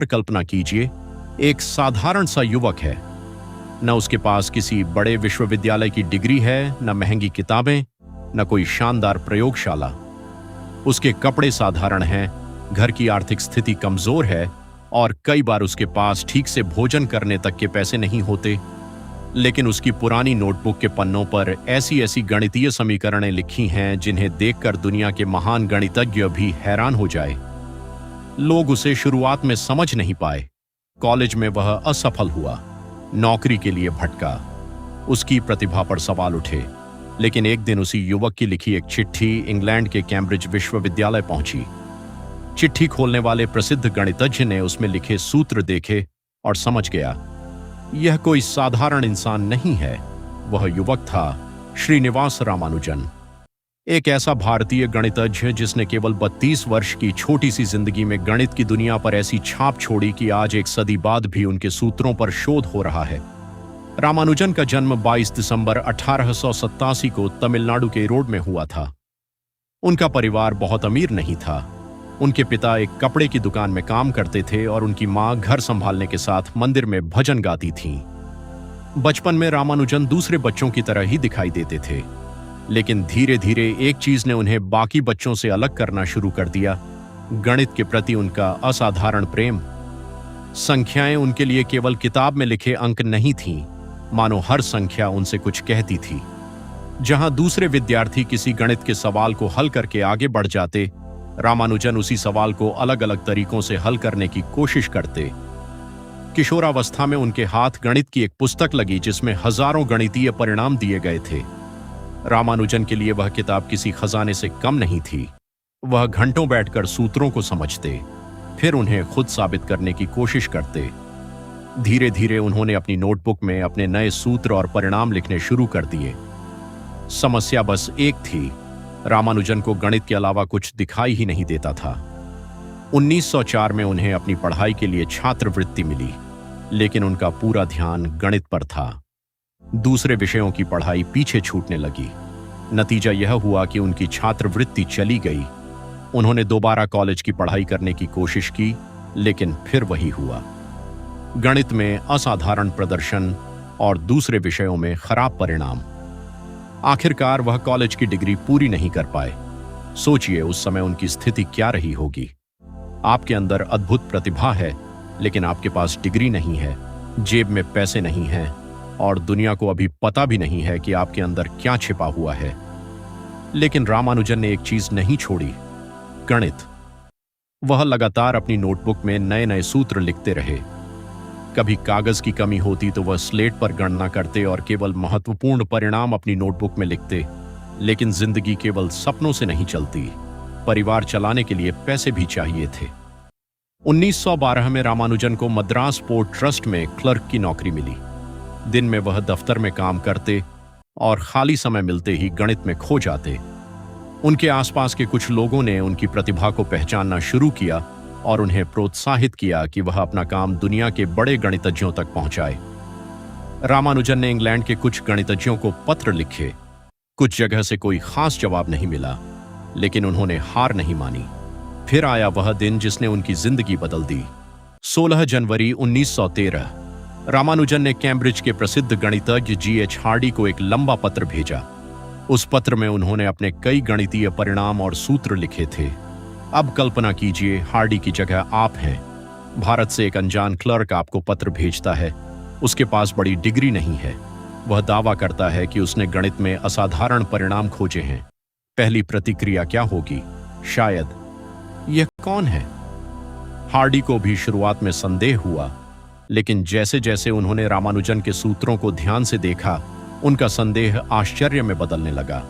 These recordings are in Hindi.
कल्पना कीजिए, एक साधारण सा युवक है। न उसके पास किसी बड़े विश्वविद्यालय की डिग्री है, न महंगी किताबें, न कोई शानदार प्रयोगशाला। उसके कपड़े साधारण हैं, घर की आर्थिक स्थिति कमजोर है और कई बार उसके पास ठीक से भोजन करने तक के पैसे नहीं होते। लेकिन उसकी पुरानी नोटबुक के पन्नों पर ऐसी ऐसी गणितीय समीकरणें लिखी हैं जिन्हें देखकर दुनिया के महान गणितज्ञ भी हैरान हो जाए। लोग उसे शुरुआत में समझ नहीं पाए। कॉलेज में वह असफल हुआ, नौकरी के लिए भटका, उसकी प्रतिभा पर सवाल उठे। लेकिन एक दिन उसी युवक की लिखी एक चिट्ठी इंग्लैंड के कैम्ब्रिज विश्वविद्यालय पहुंची। चिट्ठी खोलने वाले प्रसिद्ध गणितज्ञ ने उसमें लिखे सूत्र देखे और समझ गया, यह कोई साधारण इंसान नहीं है। वह युवक था श्रीनिवास रामानुजन, एक ऐसा भारतीय गणितज्ञ जिसने केवल 32 वर्ष की छोटी सी जिंदगी में गणित की दुनिया पर ऐसी छाप छोड़ी कि आज एक सदी बाद भी उनके सूत्रों पर शोध हो रहा है। रामानुजन का जन्म 22 दिसंबर 1887 को तमिलनाडु के रोड में हुआ था। उनका परिवार बहुत अमीर नहीं था। उनके पिता एक कपड़े की दुकान में काम करते थे और उनकी मां घर संभालने के साथ मंदिर में भजन गाती थीं। बचपन में रामानुजन दूसरे बच्चों की तरह ही दिखाई देते थे, लेकिन धीरे धीरे एक चीज ने उन्हें बाकी बच्चों से अलग करना शुरू कर दिया, गणित के प्रति उनका असाधारण प्रेम। संख्याएं उनके लिए केवल किताब में लिखे अंक नहीं थीं, मानो हर संख्या उनसे कुछ कहती थी। जहां दूसरे विद्यार्थी किसी गणित के सवाल को हल करके आगे बढ़ जाते, रामानुजन उसी सवाल को अलग अलग तरीकों से हल करने की कोशिश करते। किशोरावस्था में उनके हाथ गणित की एक पुस्तक लगी जिसमें हजारों गणितीय परिणाम दिए गए थे। रामानुजन के लिए वह किताब किसी खजाने से कम नहीं थी। वह घंटों बैठकर सूत्रों को समझते, फिर उन्हें खुद साबित करने की कोशिश करते। धीरे धीरे उन्होंने अपनी नोटबुक में अपने नए सूत्र और परिणाम लिखने शुरू कर दिए। समस्या बस एक थी, रामानुजन को गणित के अलावा कुछ दिखाई ही नहीं देता था। 1904 में उन्हें अपनी पढ़ाई के लिए छात्रवृत्ति मिली, लेकिन उनका पूरा ध्यान गणित पर था। दूसरे विषयों की पढ़ाई पीछे छूटने लगी। नतीजा यह हुआ कि उनकी छात्रवृत्ति चली गई। उन्होंने दोबारा कॉलेज की पढ़ाई करने की कोशिश की, लेकिन फिर वही हुआ, गणित में असाधारण प्रदर्शन और दूसरे विषयों में खराब परिणाम। आखिरकार वह कॉलेज की डिग्री पूरी नहीं कर पाए। सोचिए उस समय उनकी स्थिति क्या रही होगी। आपके अंदर अद्भुत प्रतिभा है, लेकिन आपके पास डिग्री नहीं है, जेब में पैसे नहीं हैं और दुनिया को अभी पता भी नहीं है कि आपके अंदर क्या छिपा हुआ है। लेकिन रामानुजन ने एक चीज नहीं छोड़ी, गणित। वह लगातार अपनी नोटबुक में नए नए सूत्र लिखते रहे। कभी कागज की कमी होती तो वह स्लेट पर गणना करते और केवल महत्वपूर्ण परिणाम अपनी नोटबुक में लिखते। लेकिन जिंदगी केवल सपनों से नहीं चलती, परिवार चलाने के लिए पैसे भी चाहिए थे। 1912 में रामानुजन को मद्रास पोर्ट ट्रस्ट में क्लर्क की नौकरी मिली। दिन में वह दफ्तर में काम करते और खाली समय मिलते ही गणित में खो जाते। उनके आसपास के कुछ लोगों ने उनकी प्रतिभा को पहचानना शुरू किया और उन्हें प्रोत्साहित किया कि वह अपना काम दुनिया के बड़े गणितज्ञों तक पहुंचाए। रामानुजन ने इंग्लैंड के कुछ गणितज्ञों को पत्र लिखे। कुछ जगह से कोई खास जवाब नहीं मिला, लेकिन उन्होंने हार नहीं मानी। फिर आया वह दिन जिसने उनकी जिंदगी बदल दी। 16 जनवरी 1913 रामानुजन ने कैम्ब्रिज के प्रसिद्ध गणितज्ञ G.H. हार्डी को एक लंबा पत्र भेजा। उस पत्र में उन्होंने अपने कई गणितीय परिणाम और सूत्र लिखे थे। अब कल्पना कीजिए, हार्डी की जगह आप हैं। भारत से एक अनजान क्लर्क आपको पत्र भेजता है। उसके पास बड़ी डिग्री नहीं है। वह दावा करता है कि उसने गणित में असाधारण परिणाम खोजे हैं। पहली प्रतिक्रिया क्या होगी? शायद, यह कौन है? हार्डी को भी शुरुआत में संदेह हुआ, लेकिन जैसे जैसे उन्होंने रामानुजन के सूत्रों को ध्यान से देखा, उनका संदेह आश्चर्य में बदलने लगा।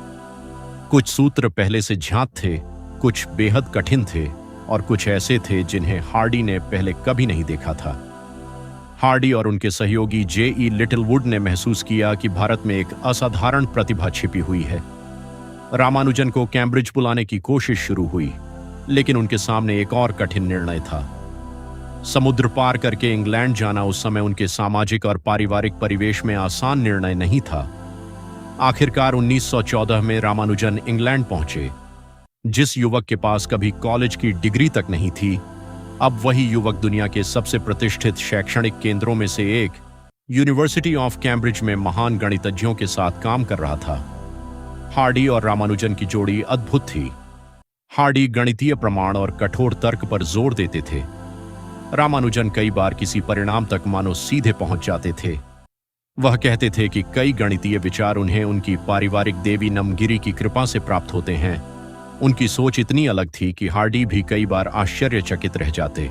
कुछ सूत्र पहले से ज्ञात थे, कुछ बेहद कठिन थे और कुछ ऐसे थे जिन्हें हार्डी ने पहले कभी नहीं देखा था। हार्डी और उनके सहयोगी J.E. लिटिलवुड ने महसूस किया कि भारत में एक असाधारण प्रतिभा छिपी हुई है। रामानुजन को कैम्ब्रिज बुलाने की कोशिश शुरू हुई, लेकिन उनके सामने एक और कठिन निर्णय था। समुद्र पार करके इंग्लैंड जाना उस समय उनके सामाजिक और पारिवारिक परिवेश में आसान निर्णय नहीं था। आखिरकार 1914 में रामानुजन इंग्लैंड पहुंचे। जिस युवक के पास कभी कॉलेज की डिग्री तक नहीं थी, अब वही युवक दुनिया के सबसे प्रतिष्ठित शैक्षणिक केंद्रों में से एक यूनिवर्सिटी ऑफ कैम्ब्रिज में महान गणितज्ञों के साथ काम कर रहा था। हार्डी और रामानुजन की जोड़ी अद्भुत थी। हार्डी गणितीय प्रमाण और कठोर तर्क पर जोर देते थे। रामानुजन कई बार किसी परिणाम तक मानो सीधे पहुंच जाते थे। वह कहते थे कि कई गणितीय विचार उन्हें उनकी पारिवारिक देवी नमगिरी की कृपा से प्राप्त होते हैं। उनकी सोच इतनी अलग थी कि हार्डी भी कई बार आश्चर्यचकित रह जाते।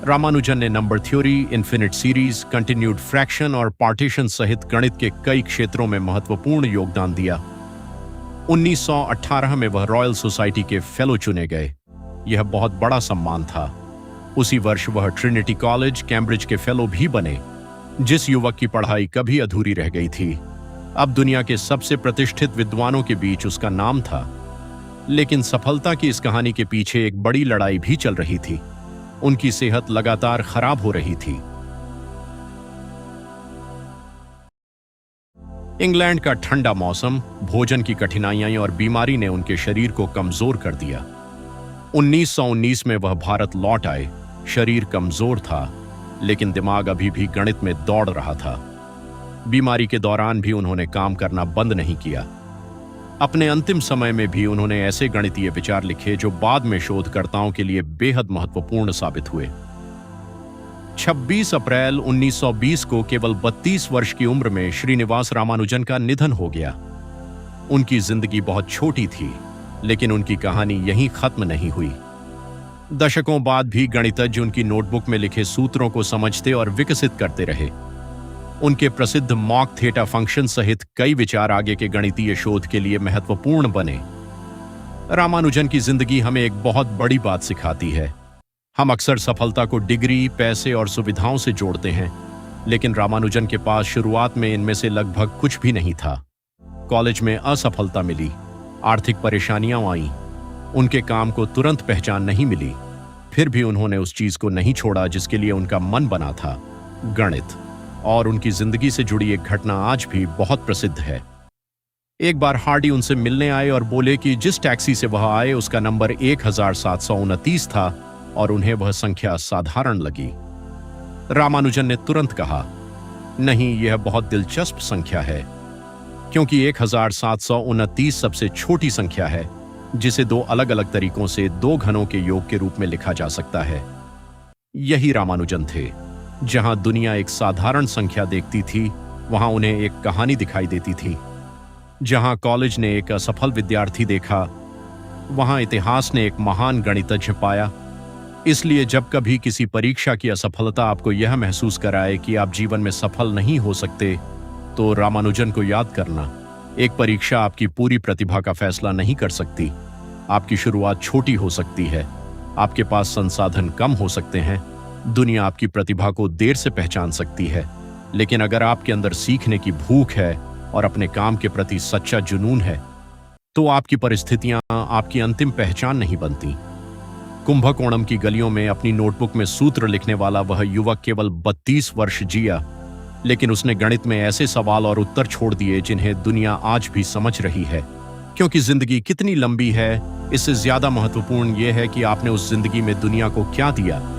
रामानुजन ने number theory, infinite series, continued fraction और पार्टीशन सहित गणित के कई क्षेत्रों में महत्वपूर्ण योगदान दिया। 1918 में वह रॉयल सोसाइटी के फेलो चुने गए। यह बहुत बड़ा सम्मान था। उसी वर्ष वह ट्रिनिटी कॉलेज, कैम्ब्रिज के फेलो भी बने, जिस युवक की पढ़ाई कभी अधूरी रह गई थी। अब दुनिया के सबसे प्रतिष्ठित विद्वानों के बीच उसका नाम था। लेकिन सफलता की इस कहानी के पीछे एक बड़ी लड़ाई भी चल रही थी। उनकी सेहत लगातार खराब हो रही थी। इंग्लैंड का ठंडा मौसम, भोजन की कठिनाइयां और बीमारी ने उनके शरीर को कमजोर कर दिया। 1919 में वह भारत लौट आए। शरीर कमजोर था, लेकिन दिमाग अभी भी गणित में दौड़ रहा था। बीमारी के दौरान भी उन्होंने काम करना बंद नहीं किया। अपने अंतिम समय में भी उन्होंने ऐसे गणितीय विचार लिखे जो बाद में शोधकर्ताओं के लिए बेहद महत्वपूर्ण साबित हुए। 26 अप्रैल 1920 को केवल 32 वर्ष की उम्र में श्रीनिवास रामानुजन का निधन हो गया। उनकी जिंदगी बहुत छोटी थी, लेकिन उनकी कहानी यहीं खत्म नहीं हुई। दशकों बाद भी गणितज्ञ उनकी नोटबुक में लिखे सूत्रों को समझते और विकसित करते रहे। उनके प्रसिद्ध मॉक थीटा फंक्शन सहित कई विचार आगे के गणितीय शोध के लिए महत्वपूर्ण बने। रामानुजन की जिंदगी हमें एक बहुत बड़ी बात सिखाती है। हम अक्सर सफलता को डिग्री, पैसे और सुविधाओं से जोड़ते हैं, लेकिन रामानुजन के पास शुरुआत में इनमें से लगभग कुछ भी नहीं था। कॉलेज में असफलता मिली, आर्थिक परेशानियां आईं, उनके काम को तुरंत पहचान नहीं मिली। फिर भी उन्होंने उस चीज को नहीं छोड़ा जिसके लिए उनका मन बना था, गणित। और उनकी जिंदगी से जुड़ी एक घटना आज भी बहुत प्रसिद्ध है। एक बार हार्डी उनसे मिलने आए और बोले कि जिस टैक्सी से वह आए उसका नंबर 1729 था और उन्हें वह संख्या साधारण लगी। रामानुजन ने तुरंत कहा, नहीं, यह बहुत दिलचस्प संख्या है, क्योंकि 1729 सबसे छोटी संख्या है जिसे दो अलग अलग तरीकों से दो घनों के योग के रूप में लिखा जा सकता है। यही रामानुजन थे। जहां दुनिया एक साधारण संख्या देखती थी, वहां उन्हें एक कहानी दिखाई देती थी। जहां कॉलेज ने एक असफल विद्यार्थी देखा, वहां इतिहास ने एक महान गणितज्ञ पाया। इसलिए जब कभी किसी परीक्षा की असफलता आपको यह महसूस कराए कि आप जीवन में सफल नहीं हो सकते, तो रामानुजन को याद करना। एक परीक्षा आपकी पूरी प्रतिभा का फैसला नहीं कर सकती। आपकी शुरुआत छोटी हो सकती है, आपके पास संसाधन कम हो सकते हैं, दुनिया आपकी प्रतिभा को देर से पहचान सकती है, लेकिन अगर आपके अंदर सीखने की भूख है और अपने काम के प्रति सच्चा जुनून है, तो आपकी परिस्थितियां आपकी अंतिम पहचान नहीं बनती। कुंभकोणम की गलियों में अपनी नोटबुक में सूत्र लिखने वाला वह युवक केवल 32 वर्ष जिया, लेकिन उसने गणित में ऐसे सवाल और उत्तर छोड़ दिए जिन्हें दुनिया आज भी समझ रही है। क्योंकि जिंदगी कितनी लंबी है, इससे ज्यादा महत्वपूर्ण यह है कि आपने उस जिंदगी में दुनिया को क्या दिया।